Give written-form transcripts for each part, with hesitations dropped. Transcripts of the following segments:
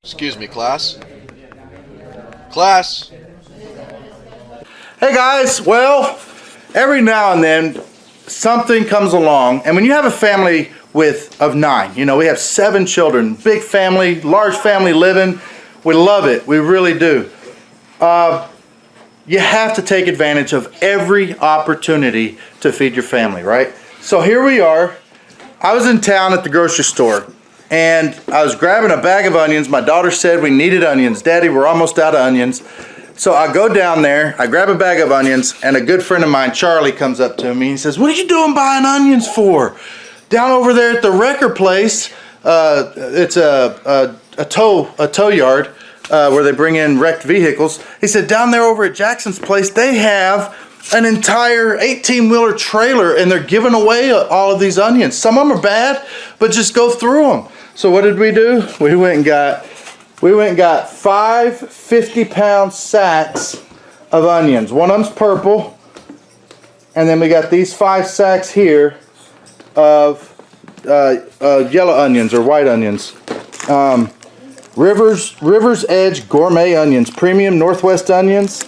Excuse me, class. Class. Hey guys, well, every now and then something comes along, and when you have a family of 9, you know, we have 7 children, big family, large family living, we love it, we really do. You have to take advantage of every opportunity to feed your family, right? So here we are. I was in town at the grocery store, and I was grabbing a bag of onions. My daughter said we needed onions. Daddy, we're almost out of onions. So I go down there, I grab a bag of onions, and a good friend of mine, Charlie, comes up to me. He says, "What are you doing buying onions for? Down over there at the wrecker place, it's a tow yard where they bring in wrecked vehicles." He said, "Down there over at Jackson's place, they have an entire 18-wheeler trailer, and they're giving away all of these onions. Some of them are bad, but just go through them." So what did we do? We went and got 5 50-pound sacks of onions. One of them's purple, and then we got these 5 sacks here of yellow onions or white onions. River's Edge Gourmet onions, premium Northwest onions,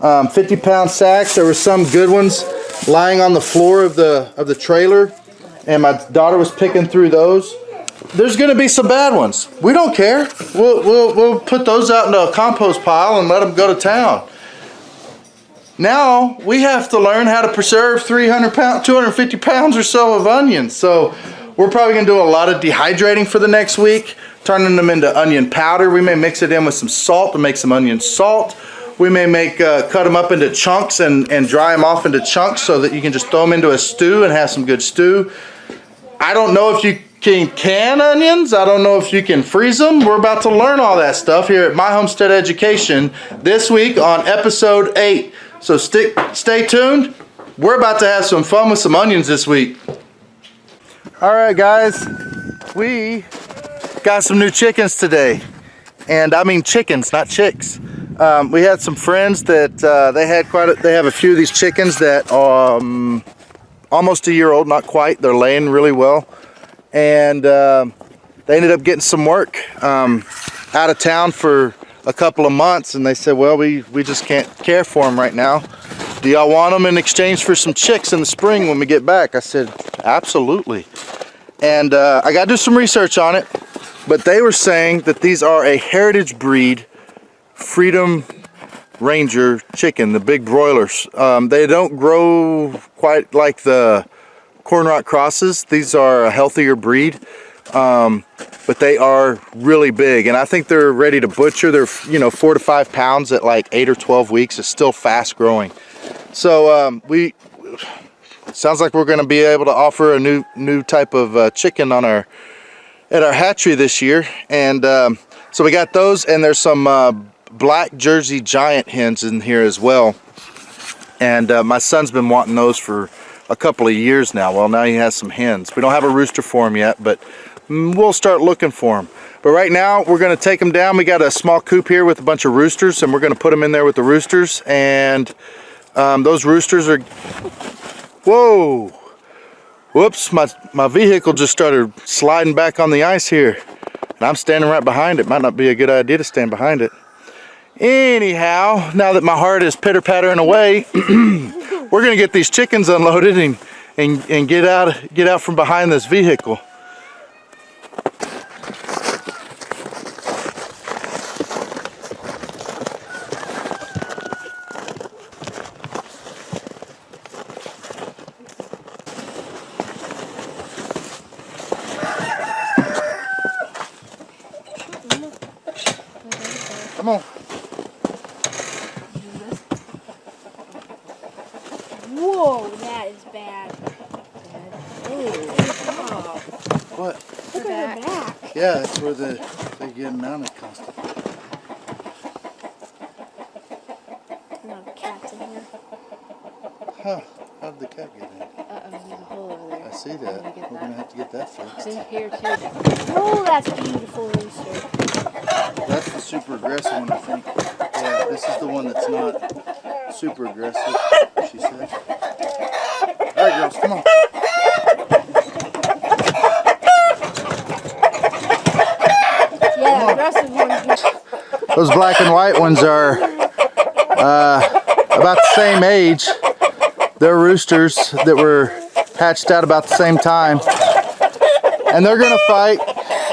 50-pound sacks. There were some good ones lying on the floor of the trailer, and my daughter was picking through those. There's going to be some bad ones. We don't care. We'll put those out into a compost pile and let them go to town. Now we have to learn how to preserve 250 pounds or so of onions. So we're probably going to do a lot of dehydrating for the next week, turning them into onion powder. We may mix it in with some salt to make some onion salt. We may cut them up into chunks and dry them off into chunks so that you can just throw them into a stew and have some good stew. I don't know if you can onions. I don't know if you can freeze them. We're about to learn all that stuff here at My Homestead Education this week on episode 8. So stay tuned. We're about to have some fun with some onions this week. All right, guys, we got some new chickens today, and I mean chickens, not chicks. We had some friends that they have a few of these chickens that are almost a year old, not quite. They're laying really well, and they ended up getting some work out of town for a couple of months, and they said, "Well, we just can't care for them right now. Do y'all want them in exchange for some chicks in the spring when we get back?" I said, "Absolutely." And I got to do some research on it, but they were saying that these are a heritage breed Freedom Ranger chicken, the big broilers. They don't grow quite like the Corn Rock crosses. These are a healthier breed, but they are really big, and I think they're ready to butcher. They're 4 to 5 pounds at like 8 or 12 weeks. It's still fast growing. So it sounds like we're going to be able to offer a new type of chicken on at our hatchery this year, and so we got those, and there's some black Jersey giant hens in here as well, and my son's been wanting those for a couple of years now. Well, now he has some hens. We don't have a rooster for him yet, but we'll start looking for them. But right now we're going to take them down. We got a small coop here with a bunch of roosters, and we're going to put them in there with the roosters, and those roosters are... Whoa! Whoops, my vehicle just started sliding back on the ice here, and I'm standing right behind it. Might not be a good idea to stand behind it. Anyhow, now that my heart is pitter-pattering away, we're gonna get these chickens unloaded and get out from behind this vehicle. Come on. Whoa, that is bad. Oh. What? Look at her back. Yeah, that's where they get mounted constantly. No, the cat's in here. Huh, how did the cat get in? Uh-oh, there's a hole over there. I see that. We're going to have to get that fixed. It's in here too. Oh, that's beautiful rooster. That's the super aggressive one, I think. Yeah, this is the one that's not super aggressive, she said. Alright, girls, come on. Yeah, the aggressive one's Those black and white ones are about the same age. They're roosters that were hatched out about the same time. And they're gonna fight.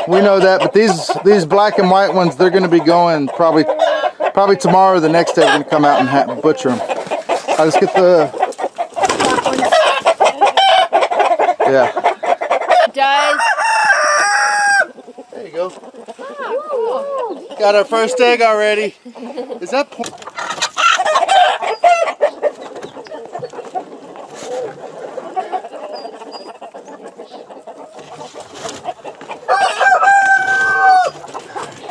We know that, but these black and white ones, they're gonna be going probably tomorrow or the next day. We're gonna come out and butcher them. All right, let's get the... Yeah. Does. There you go. Got our first egg already. Is that...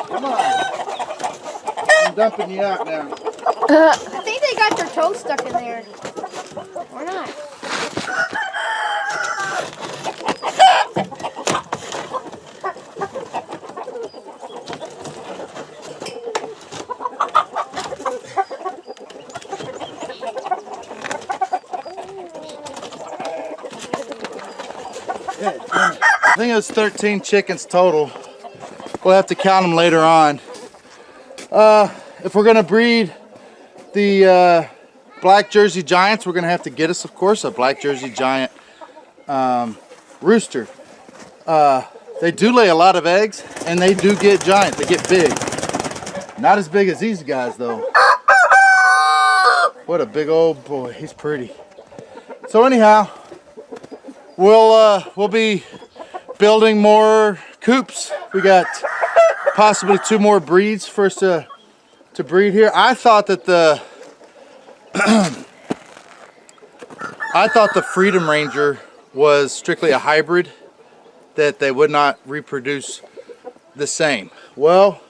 Come on. I'm dumping you out now. I think they got their toes stuck in there. Or not. I think it was 13 chickens total. We'll have to count them later on. If we're gonna breed the black Jersey Giants, we're gonna have to get us, of course, a black Jersey Giant rooster. They do lay a lot of eggs, and they do get giant. They get big. Not as big as these guys, though. What a big old boy. He's pretty. So anyhow, we'll be building more coops. We got possibly 2 more breeds for us to breed here. I thought that the Freedom Ranger was strictly a hybrid, that they would not reproduce the same. Well,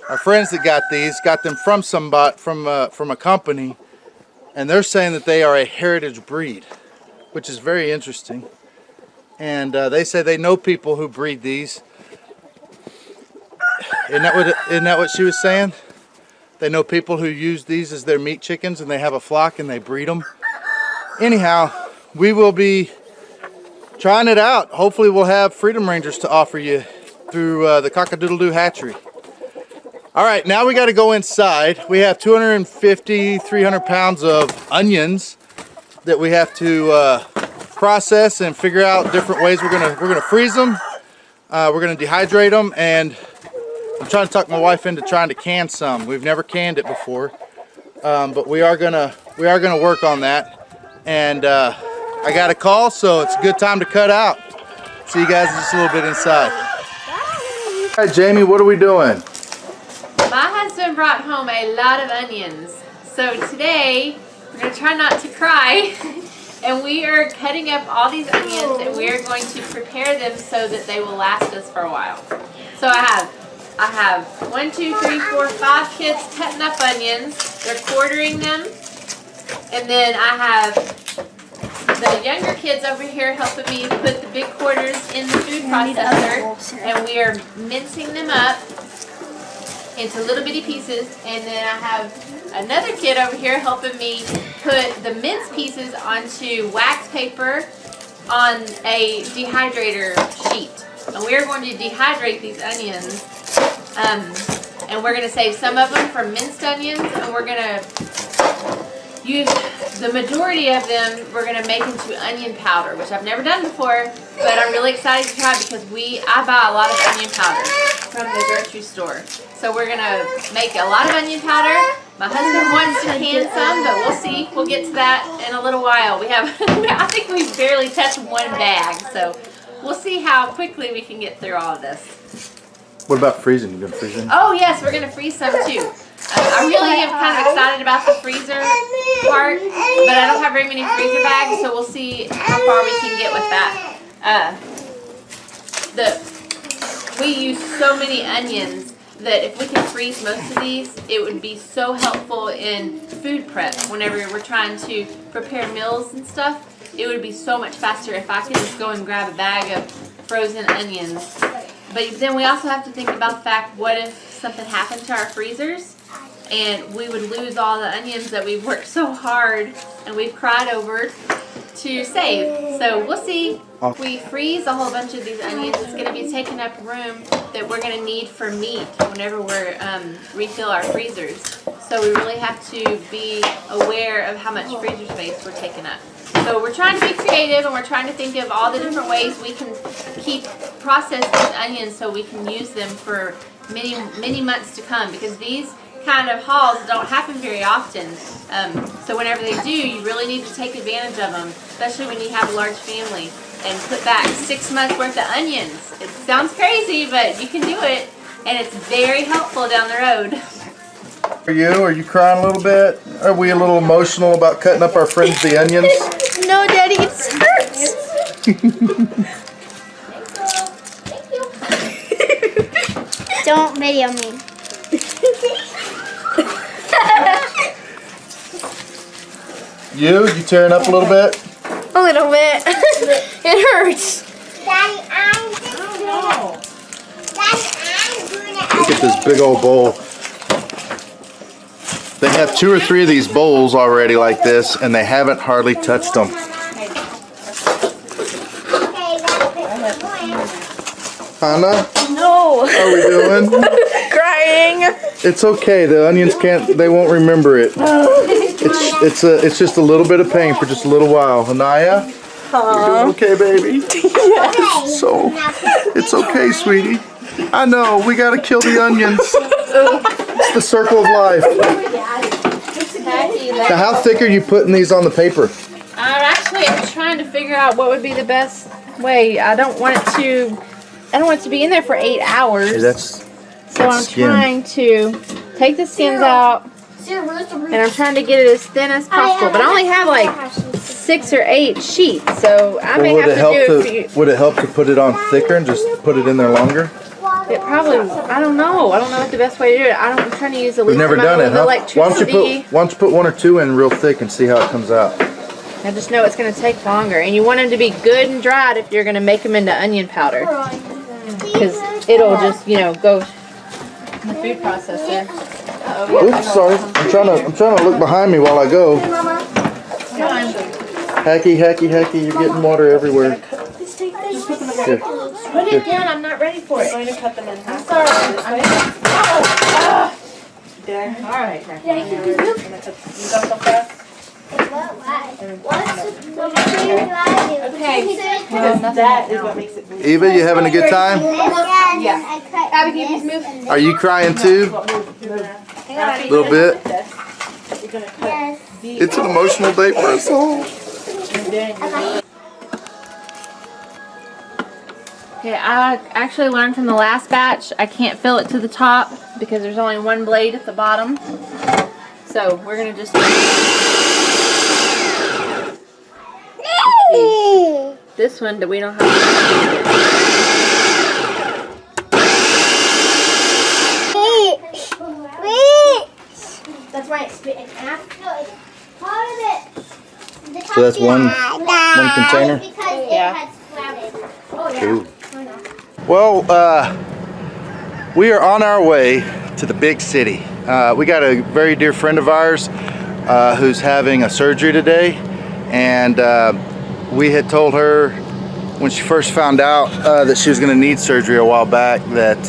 our friends that got these got them from from a company, and they're saying that they are a heritage breed, which is very interesting. And they say they know people who breed these. Isn't that what she was saying? They know people who use these as their meat chickens, and they have a flock and they breed them. Anyhow, we will be trying it out. Hopefully we'll have Freedom Rangers to offer you through the Cock-a-Doodle-Doo hatchery. All right, now we got to go inside. We have 250, 300 pounds of onions that we have to process and figure out different ways we're gonna freeze them. We're gonna dehydrate them, and I'm trying to talk my wife into trying to can some. We've never canned it before, but we are gonna work on that. And I got a call, so it's a good time to cut out. See you guys in just a little bit inside. All right, Jamie, what are we doing? My husband brought home a lot of onions. So today, we're going to try not to cry. And we are cutting up all these onions, and we are going to prepare them so that they will last us for a while. So I have 1, 2, 3, 4, 5 kids cutting up onions. They're quartering them. And then I have the younger kids over here helping me put the big quarters in the food processor. And we are mincing them up into little bitty pieces, and then I have another kid over here helping me put the minced pieces onto wax paper on a dehydrator sheet. And we're going to dehydrate these onions, and we're going to save some of them for minced onions, and we're going to use the majority of them, we're going to make into onion powder, which I've never done before, but I'm really excited to try because I buy a lot of onion powder from the grocery store. So we're going to make a lot of onion powder. My husband wants to can some, but we'll see. We'll get to that in a little while. I think we've barely touched 1 bag, so we'll see how quickly we can get through all of this. What about freezing? You gonna freeze them? Oh yes, we're going to freeze some too. I really am kind of excited about the freezer part, but I don't have very many freezer bags, so we'll see how far we can get with that. We use so many onions that if we can freeze most of these, it would be so helpful in food prep. Whenever we're trying to prepare meals and stuff, it would be so much faster if I could just go and grab a bag of frozen onions. But then we also have to think about the fact, what if something happened to our freezers? and we would lose all the onions that we've worked so hard and we've cried over to save. So we'll see. If we freeze a whole bunch of these onions, it's going to be taking up room that we're going to need for meat whenever we're refill our freezers. So we really have to be aware of how much freezer space we're taking up. So we're trying to be creative, and we're trying to think of all the different ways we can process these onions so we can use them for many months to come, because these kind of hauls don't happen very often. So whenever they do, you really need to take advantage of them, especially when you have a large family, and put back 6 months worth of onions. It sounds crazy, but you can do it, and it's very helpful down the road. Are you crying a little bit? Are we a little emotional about cutting up our friends the onions? No, Daddy, it hurts. Don't video me. You tearing up a little bit? A little bit. It hurts. Daddy, I'm doing it. Look at this big old bowl. They have 2 or 3 of these bowls already like this, and they haven't hardly touched them. Hannah? No. How are we doing? Crying. It's okay. The onions they won't remember it. It's just a little bit of pain for just a little while. Anaya? You're doing okay, baby? Yes. So, it's okay, sweetie. I know, we gotta kill the onions. It's the circle of life. Now, how thick are you putting these on the paper? I'm trying to figure out what would be the best way. I don't want it to be in there for 8 hours. Okay, so that's I'm skin. trying to take the skins out, and I'm trying to get it as thin as possible. But I only have like 6 or 8 sheets, so I may have to do a few. Would it help to put it on thicker and just put it in there longer? It probably, I don't know what the best way to do it. I'm trying to use the We've least never amount done of it, huh? Why electricity. don't you put 1 or 2 in real thick and see how it comes out? I just know it's going to take longer, and you want them to be good and dried if you're going to make them into onion powder, because it'll just, go in the food processor. Oops, sorry. I'm trying to look behind me while I go. Hacky, you're getting water everywhere. Here. Put it down. I'm not ready for it. I'm going to cut them in half. Sorry. All right. Okay. That is what makes it. Eva, you having a good time? Yeah. Abby, can you please move? Are you crying too? A little bit? Yes. It's an emotional day for us all. Okay, I actually learned from the last batch I can't fill it to the top because there's only 1 blade at the bottom. So we're going to just... This one that we don't have That's why it's split in half. Part of it. So that's one container? Because it Yeah. had sprouted. Ooh. Well, we are on our way to the big city. We got a very dear friend of ours who's having a surgery today, and we had told her when she first found out that she was going to need surgery a while back that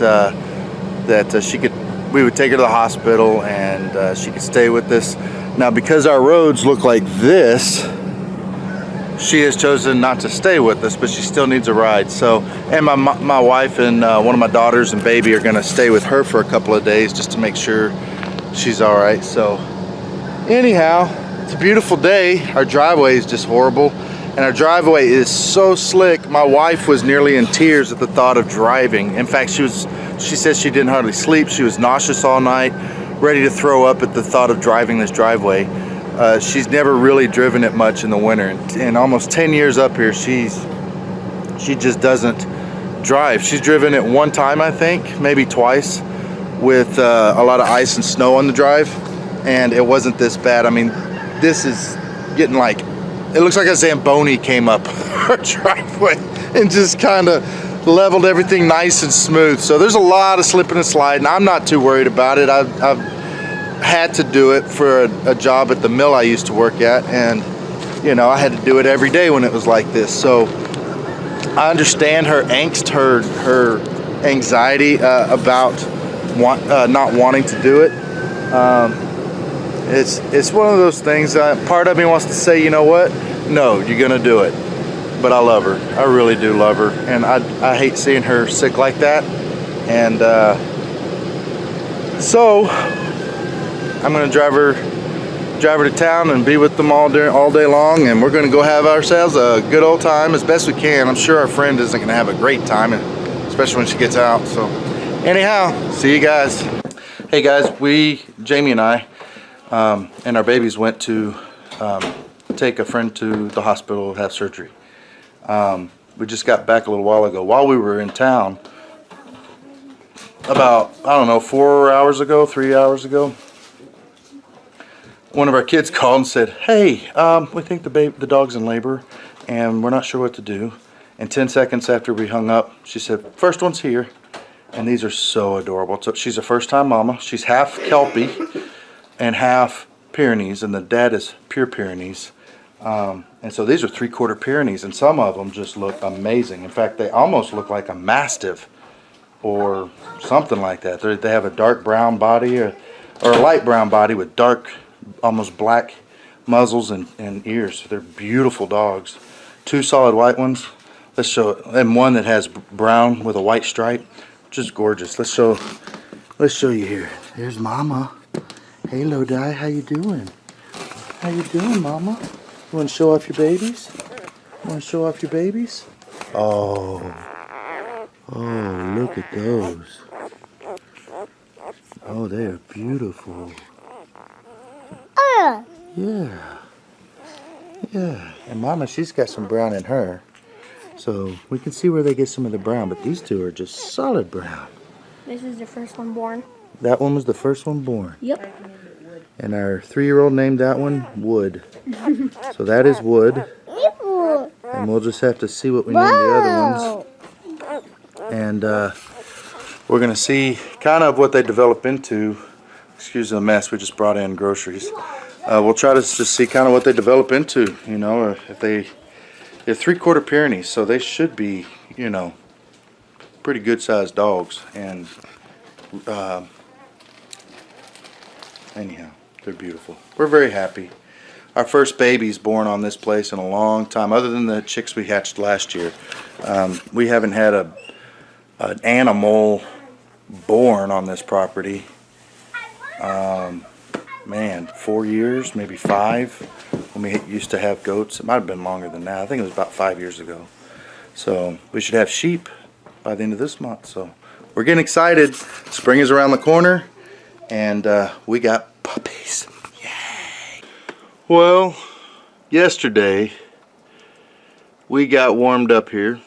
we would take her to the hospital and she could stay with us. Now, because our roads look like this, she has chosen not to stay with us, but she still needs a ride. So, and my wife and one of my daughters and baby are gonna stay with her for a couple of days just to make sure she's all right. So anyhow, it's a beautiful day. Our driveway is just horrible, and our driveway is so slick. My wife was nearly in tears at the thought of driving. In fact, she said she didn't hardly sleep. She was nauseous all night, ready to throw up at the thought of driving this driveway. She's never really driven it much in the winter. In almost 10 years up here, she just doesn't drive. She's driven it 1 time, I think, maybe twice, with a lot of ice and snow on the drive, and it wasn't this bad. I mean, this is getting like, it looks like a Zamboni came up our driveway and just kind of leveled everything nice and smooth. So there's a lot of slipping and sliding. I'm not too worried about it. I've had to do it for a job at the mill I used to work at, and you know, I had to do it every day when it was like this. So I understand her angst, her anxiety about not wanting to do it. It's one of those things. Part of me wants to say, you know what? No, you're gonna do it. But I love her. I really do love her, and I hate seeing her sick like that. And so I'm gonna drive her to town and be with them all day long, and we're gonna go have ourselves a good old time as best we can. I'm sure our friend isn't gonna have a great time, especially when she gets out. So anyhow, see you guys. Hey guys, Jamie and I and our babies went to take a friend to the hospital to have surgery. We just got back a little while ago. While we were in town, about, I don't know, 3 hours ago, one of our kids called and said, hey, we think the dog's in labor and we're not sure what to do. And 10 seconds after we hung up, she said, first one's here. And these are so adorable. So she's a first-time mama. She's half Kelpie and half Pyrenees, and the dad is pure Pyrenees. And so these are 3/4 Pyrenees, and some of them just look amazing. In fact, they almost look like a Mastiff or something like that. They have a dark brown body or a light brown body with dark, almost black muzzles and ears. They're beautiful dogs. 2 solid white ones. Let's show it. And one that has brown with a white stripe. Just gorgeous. Let's show you here. There's Mama. Hey Lodi, how you doing? How you doing, Mama? You want to show off your babies? Oh, look at those. Oh, they are beautiful. Yeah. And Mama, she's got some brown in her. So we can see where they get some of the brown, but these two are just solid brown. This is the first one born. That one was the first one born. Yep. And our 3-year-old named that one Wood. So that is Wood. And we'll just have to see what we name the other ones. And we're going to see kind of what they develop into. Excuse the mess, we just brought in groceries. We'll try to just see kind of what they develop into, you know, if they're 3/4 Pyrenees, so they should be, you know, pretty good sized dogs. And anyhow, they're beautiful. We're very happy. Our first baby's born on this place in a long time. Other than the chicks we hatched last year, we haven't had an animal born on this property. Man, 4 years, maybe 5. When we used to have goats, it might have been longer than that. I think it was about 5 years ago. So we should have sheep by the end of this month. So we're getting excited. Spring is around the corner, and we got puppies. Yay! Well, yesterday we got warmed up here.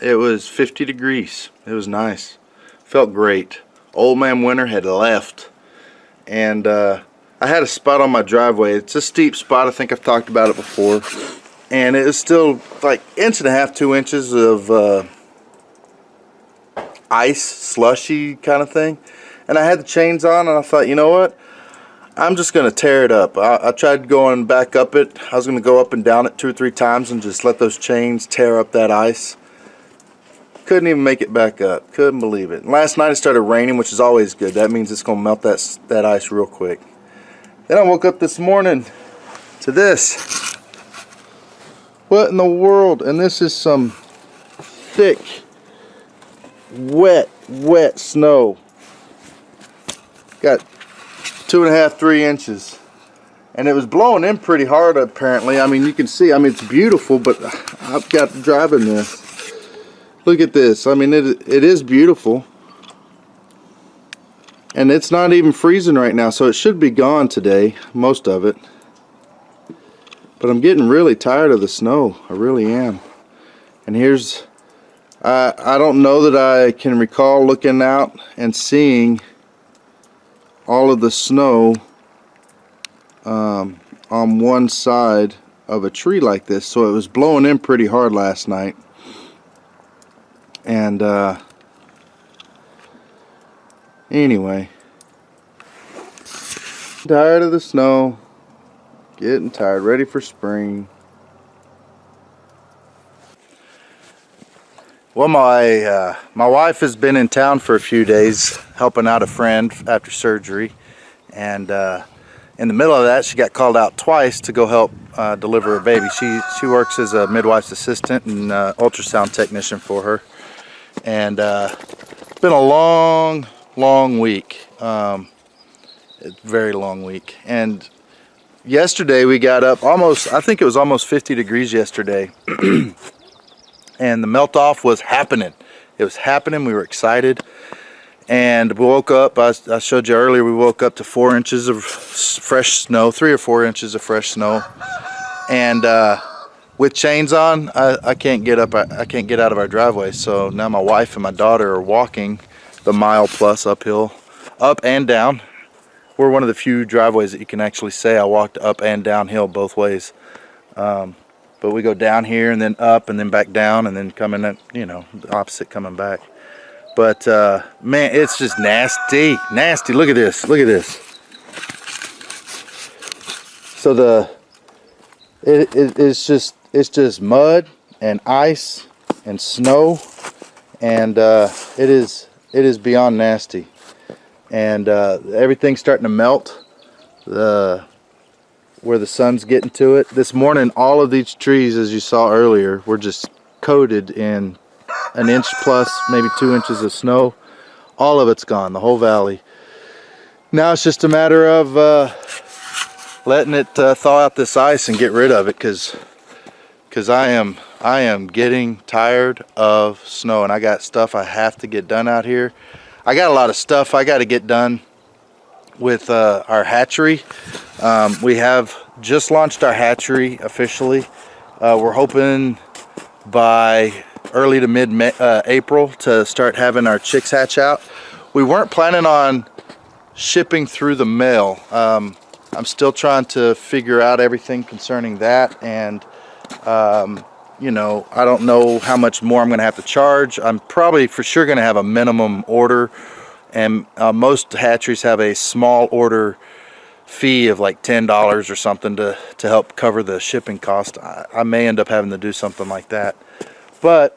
It was 50 degrees. It was nice. Felt great. Old man winter had left, and I had a spot on my driveway. It's a steep spot. I think I've talked about it before. And it was still like 1.5 to 2 inches of ice, slushy kind of thing. And I had the chains on, and I thought, you know what? I'm just going to tear it up. I tried going back up it. I was going to go up and down it 2 or 3 times and just let those chains tear up that ice. Couldn't even make it back up. Couldn't believe it. And last night it started raining, which is always good. That means it's going to melt that ice real quick. Then I woke up this morning to this. What in the world? And this is some thick, wet snow. Got 2.5, 3 inches. And it was blowing in pretty hard apparently. I mean, you can see, I mean, it's beautiful, but I've got driving this. Look at this. I mean, it is beautiful. And it's not even freezing right now, so it should be gone today, most of it. But I'm getting really tired of the snow. I really am. And here's, I don't know that I can recall looking out and seeing all of the snow on one side of a tree like this. So it was blowing in pretty hard last night. And anyway, Tired of the snow. Getting tired. Ready for spring. Well, my wife has been in town for a few days helping out a friend after surgery, and in the middle of that she got called out twice to go help deliver a baby. She works as a midwife's assistant and ultrasound technician for her, and it's been a long week. It's a very long week. And yesterday we got up I think it was almost 50 degrees yesterday. And the melt off was happening. It was happening. We were excited. And we woke up, I showed you earlier, we woke up to 4 inches of fresh snow, 3 or 4 inches of fresh snow. And with chains on, I can't get up, I can't get out of our driveway. So now my wife and my daughter are walking the mile plus uphill, up and down. We're one of the few driveways that you can actually say I walked up and downhill both ways. But we go down here and then up and then back down and then coming in, you know, the opposite coming back. But man, it's just nasty. Look at this. So it's just mud and ice and snow, and it is beyond nasty. And everything's starting to melt. Where the sun's getting to it. This morning, all of these trees, as you saw earlier, were just coated in 1 inch plus, maybe 2 inches of snow. All of it's gone, the whole valley. Now it's just a matter of letting it thaw out this ice and get rid of it, because I am getting tired of snow, and I got stuff I have to get done out here. I got a lot of stuff I got to get done with our hatchery. We have just launched our hatchery officially. We're hoping by early to mid April to start having our chicks hatch out. We weren't planning on shipping through the mail. I'm still trying to figure out everything concerning that, and you know, I don't know how much more I'm going to have to charge. I'm probably for sure going to have a minimum order. And most hatcheries have a small order fee of like $10 or something to help cover the shipping cost. I may end up having to do something like that. But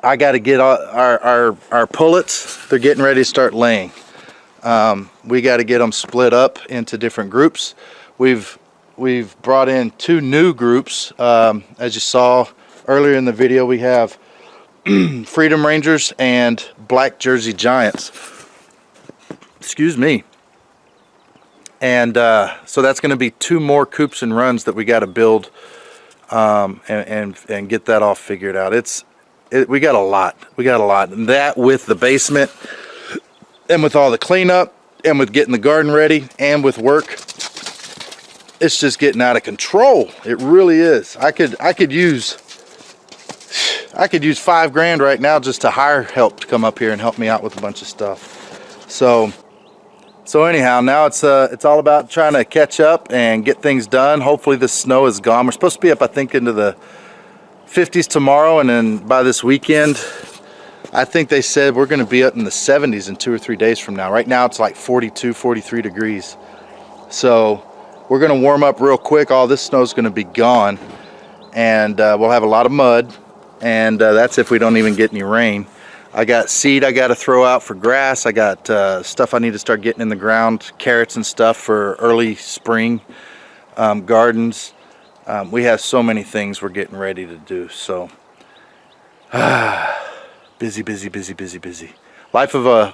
I got to get our pullets. They're getting ready to start laying. We got to get them split up into different groups. We've brought in 2 new groups. As you saw earlier in the video, we have Freedom Rangers and Black Jersey Giants. Excuse me. And so that's going to be 2 more coops and runs that we got to build and get that all figured out. We got a lot. And that with the basement and with all the cleanup and with getting the garden ready and with work, it's just getting out of control. It really is. I could use $5 right now just to hire help to come up here and help me out with a bunch of stuff. So anyhow, now it's all about trying to catch up and get things done. Hopefully this snow is gone. We're supposed to be up, I think, into the 50s tomorrow, and then by this weekend, I think they said we're going to be up in the 70s in 2 or 3 days from now. Right now it's like 42, 43 degrees. So we're going to warm up real quick. All this snow is going to be gone, and we'll have a lot of mud. And that's if we don't even get any rain. I got seed I got to throw out for grass. I got stuff I need to start getting in the ground, carrots and stuff for early spring gardens. We have so many things we're getting ready to do. So busy. Life of a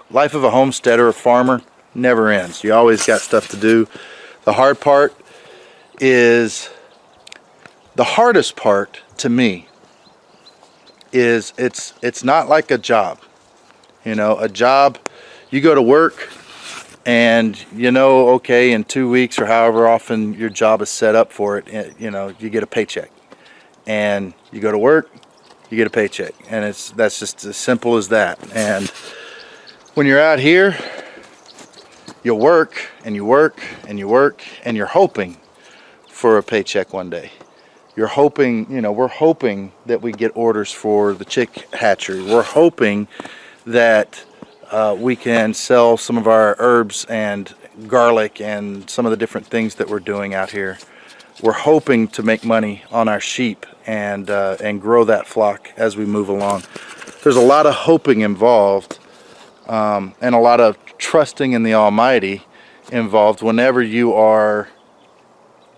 homesteader, a farmer, never ends. You always got stuff to do. The hardest part to me is it's not like a job. You know, a job, you go to work and you know, okay, in 2 weeks or however often your job is set up for it, you know, you get a paycheck. And you go to work, you get a paycheck. And that's just as simple as that. And when you're out here, you work and you work and you work and you're hoping for a paycheck one day. You're hoping, you know, we're hoping that we get orders for the chick hatchery. We're hoping that we can sell some of our herbs and garlic and some of the different things that we're doing out here. We're hoping to make money on our sheep and grow that flock as we move along. There's a lot of hoping involved, and a lot of trusting in the Almighty involved whenever you are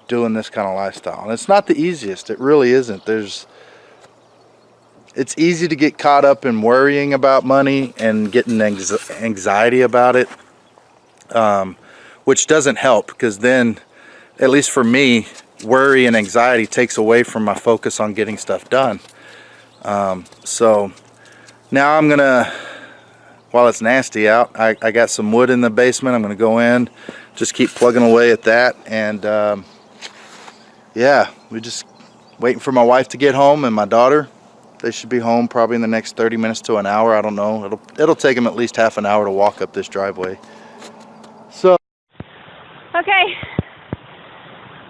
doing this kind of lifestyle. And it's not the easiest. It really isn't. It's easy to get caught up in worrying about money and getting anxiety about it, which doesn't help, because then, at least for me, worry and anxiety takes away from my focus on getting stuff done. So now I'm gonna, while it's nasty out, I got some wood in the basement. I'm gonna go in, just keep plugging away at that, and yeah, we're just waiting for my wife to get home and my daughter. They should be home probably in the next 30 minutes to an hour. I don't know. It'll take them at least half an hour to walk up this driveway. So. Okay.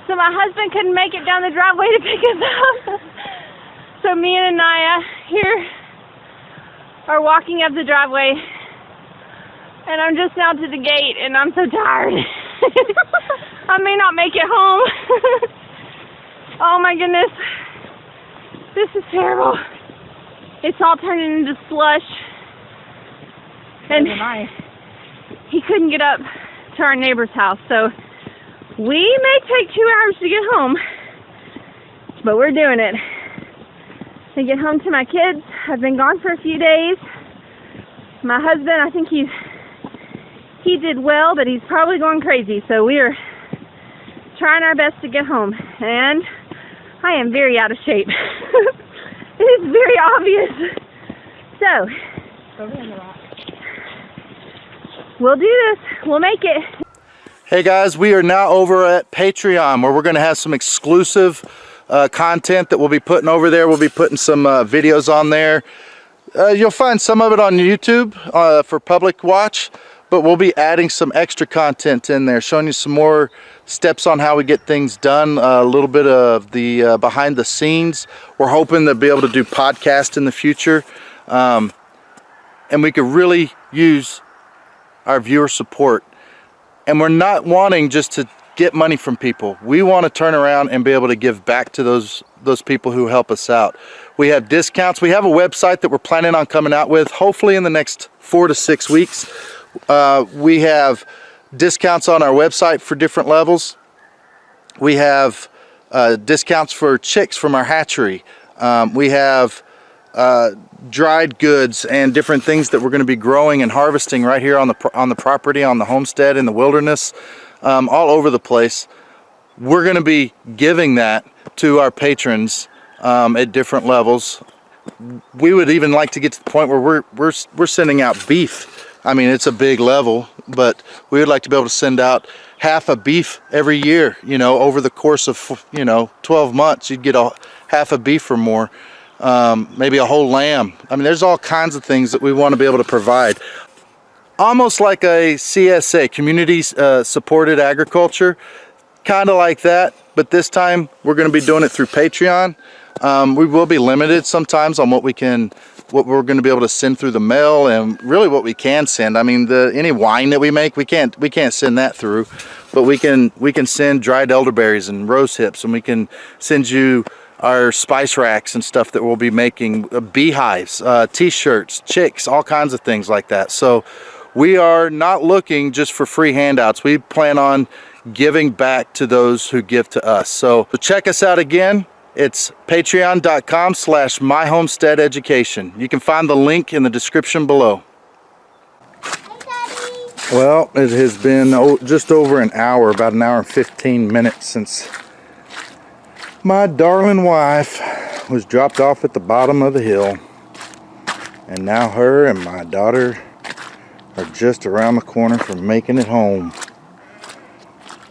So my husband couldn't make it down the driveway to pick us up. So me and Anaya here are walking up the driveway. And I'm just now to the gate and I'm so tired. I may not make it home. Oh my goodness. This is terrible. It's all turning into slush. And he couldn't get up to our neighbor's house, so we may take 2 hours to get home, but we're doing it. To get home to my kids. I've been gone for a few days. My husband, I think he did well, but he's probably going crazy, so we are trying our best to get home. And I am very out of shape. It is very obvious. So, we'll do this. We'll make it. Hey guys, we are now over at Patreon, where we're going to have some exclusive content that we'll be putting over there. We'll be putting some videos on there. You'll find some of it on YouTube for public watch, but we'll be adding some extra content in there, showing you some more steps on how we get things done, a little bit of the behind the scenes. We're hoping to be able to do podcasts in the future, and we could really use our viewer support. And we're not wanting just to get money from people. We want to turn around and be able to give back to those people who help us out. We have discounts. We have a website that we're planning on coming out with, hopefully in the next 4 to 6 weeks. We have discounts on our website for different levels. We have discounts for chicks from our hatchery. We have dried goods and different things that we're going to be growing and harvesting right here on the property, on the homestead, in the wilderness, all over the place. We're going to be giving that to our patrons at different levels. We would even like to get to the point where we're sending out beef. I mean, it's a big level, but we would like to be able to send out half a beef every year. You know, over the course of 12 months, you'd get half a beef or more. Maybe a whole lamb. I mean, there's all kinds of things that we want to be able to provide. Almost like a CSA, community supported agriculture, kind of like that, but this time we're going to be doing it through Patreon. We will be limited sometimes on what we're going to be able to send through the mail, and really what we can send. I mean, any wine that we make, we can't send that through, but we can send dried elderberries and rose hips, and we can send you our spice racks and stuff that we'll be making, beehives, t-shirts, chicks, all kinds of things like that. So we are not looking just for free handouts. We plan on giving back to those who give to us. So check us out again. It's patreon.com/myhomesteadeducation. You can find the link in the description below. Well, it has been just over an hour, about an hour and 15 minutes since my darling wife was dropped off at the bottom of the hill, and now her and my daughter are just around the corner from making it home.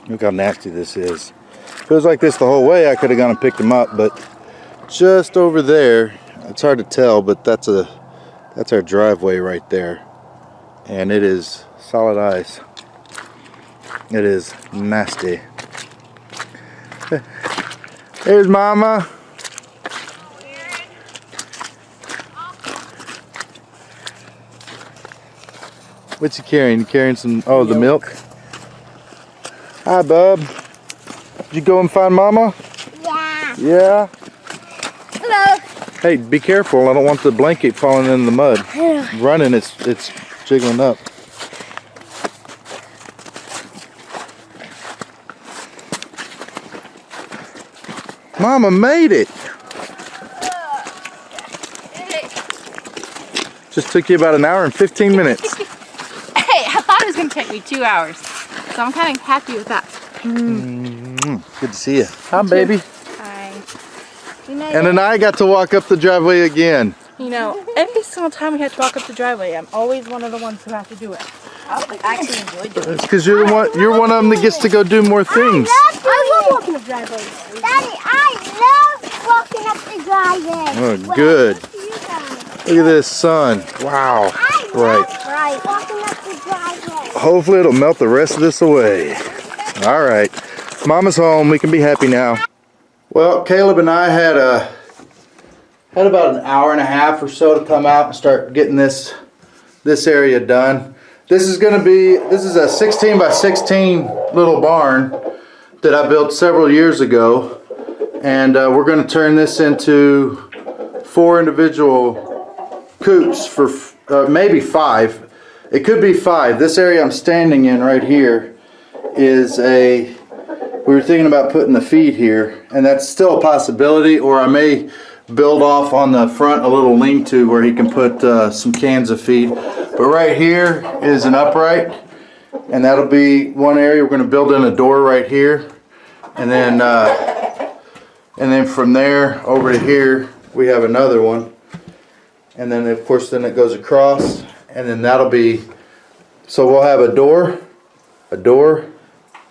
Look how nasty this is. If it was like this the whole way, I could have gone and picked them up, but just over there, it's hard to tell, but that's our driveway right there, and it is solid ice. It is nasty. There's Mama. What's you carrying? You carrying some, the milk? Hi, bub. Did you go and find Mama? Yeah. Yeah. Hello. Hey, be careful. I don't want the blanket falling in the mud. Running, it's jiggling up. Mama made it. Just took you about an hour and 15 minutes. Hey, I thought it was going to take me 2 hours. So I'm kind of happy with that. Good to see you. Hi, baby. Hi. And then I got to walk up the driveway again. You know, every single time we have to walk up the driveway, I'm always one of the ones who have to do it. I actually enjoy doing it. It's because you're one of them that gets to go do more things. I love walking up driveways. Daddy, I love walking up the driveway. Oh, good. You guys. Look at this sun. Wow. Right. Right. Walking up the driveway. Hopefully it'll melt the rest of this away. All right. Mama's home. We can be happy now. Well, Caleb and I had about an hour and a half or so to come out and start getting this area done. This is a 16 by 16 little barn that I built several years ago, and we're going to turn this into 4 individual coops for maybe 5. It could be 5. This area I'm standing in right here is we were thinking about putting the feed here, and that's still a possibility, or I may build off on the front a little lean-to where he can put some cans of feed. But right here is an upright, and that'll be one area. We're going to build in a door right here, and then from there over to here we have another one, and then of course then it goes across, and then that'll be, so we'll have a door, a door,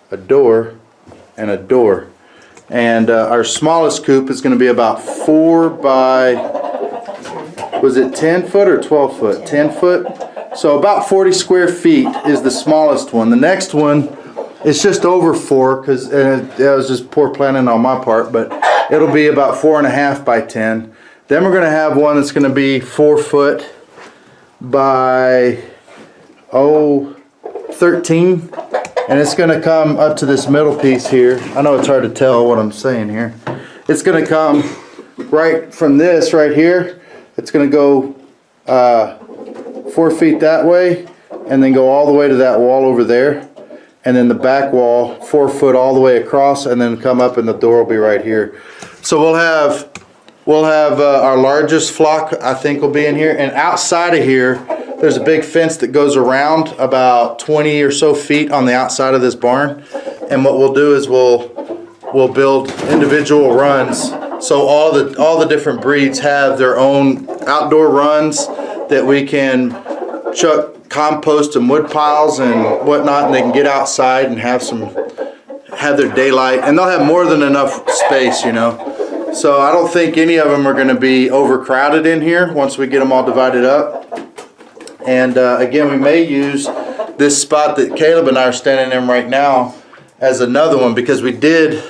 a door, and a door. And our smallest coop is going to be about 4 by, was it 10 foot or 12 foot? 10 foot. So about 40 square feet is the smallest one. The next one is just over 4, because that was just poor planning on my part, but it'll be about 4.5 by 10. Then we're going to have one that's going to be 4 foot by 13. And it's going to come up to this middle piece here. I know it's hard to tell what I'm saying here. It's going to come right from this right here. It's going to go 4 feet that way, and then go all the way to that wall over there. And then the back wall, 4 foot all the way across, and then come up, and the door will be right here. So we'll have our largest flock, I think, will be in here. And outside of here, there's a big fence that goes around about 20 or so feet on the outside of this barn. And what we'll do is we'll build individual runs. So all the different breeds have their own outdoor runs that we can chuck compost and wood piles and whatnot, and they can get outside and have their daylight. And they'll have more than enough space, you know. So I don't think any of them are going to be overcrowded in here once we get them all divided up. And again, we may use this spot that Caleb and I are standing in right now as another one, because we did,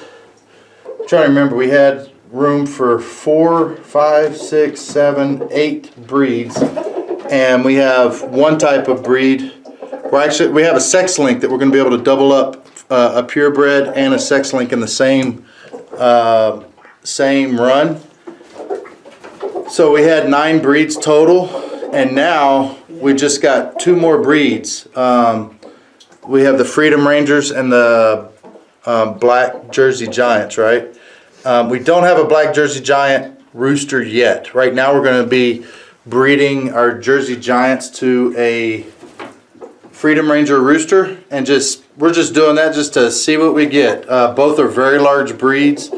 I'm trying to remember, we had room for 4, 5, 6, 7, 8 breeds. And we have one type of breed. We have a sex link that we're going to be able to double up a purebred and a sex link in the same run. So we had 9 breeds total, and now we just got 2 more breeds. We have the Freedom Rangers and the Black Jersey Giants, right? We don't have a Black Jersey Giant rooster yet. Right now we're going to be breeding our Jersey Giants to a Freedom Ranger rooster, and we're just doing that just to see what we get. Both are very large breeds.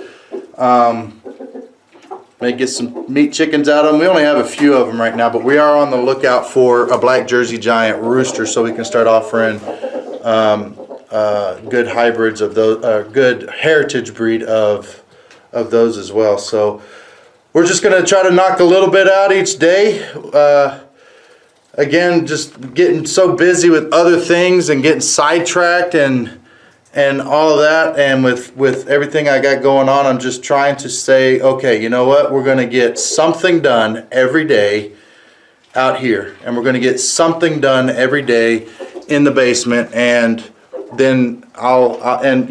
May get some meat chickens out of them. We only have a few of them right now, but we are on the lookout for a Black Jersey Giant rooster, so we can start offering good hybrids of those, good heritage breed of those as well. So we're just going to try to knock a little bit out each day. Again, just getting so busy with other things and getting sidetracked and all of that, and with everything I got going on, I'm just trying to say, okay, you know what? We're going to get something done every day out here, and we're going to get something done every day in the basement, and then I'll have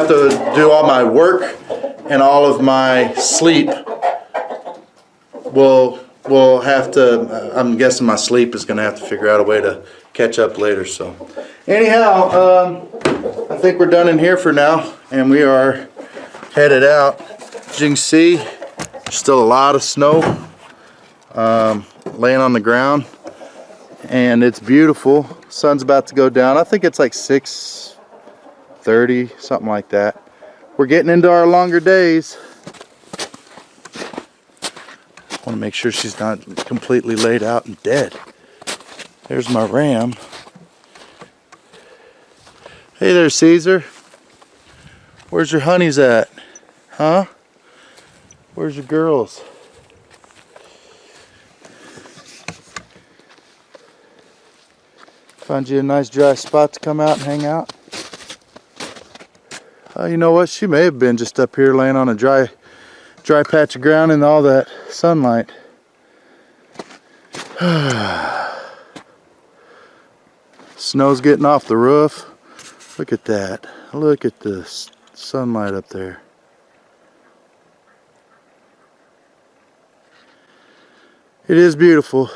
to do all my work and all of my sleep. We'll have to. I'm guessing my sleep is going to have to figure out a way to catch up later. So, anyhow, I think we're done in here for now, and we are headed out. As you can see, there's still a lot of snow laying on the ground, and it's beautiful. Sun's about to go down. I think it's like 6:30, something like that. We're getting into our longer days. I want to make sure she's not completely laid out and dead. There's my ram. Hey there, Caesar. Where's your honeys at? Huh? Where's your girls? Find you a nice dry spot to come out and hang out. You know what? She may have been just up here laying on a dry patch of ground in all that sunlight. Snow's getting off the roof. Look at that. Look at the sunlight up there. It is beautiful.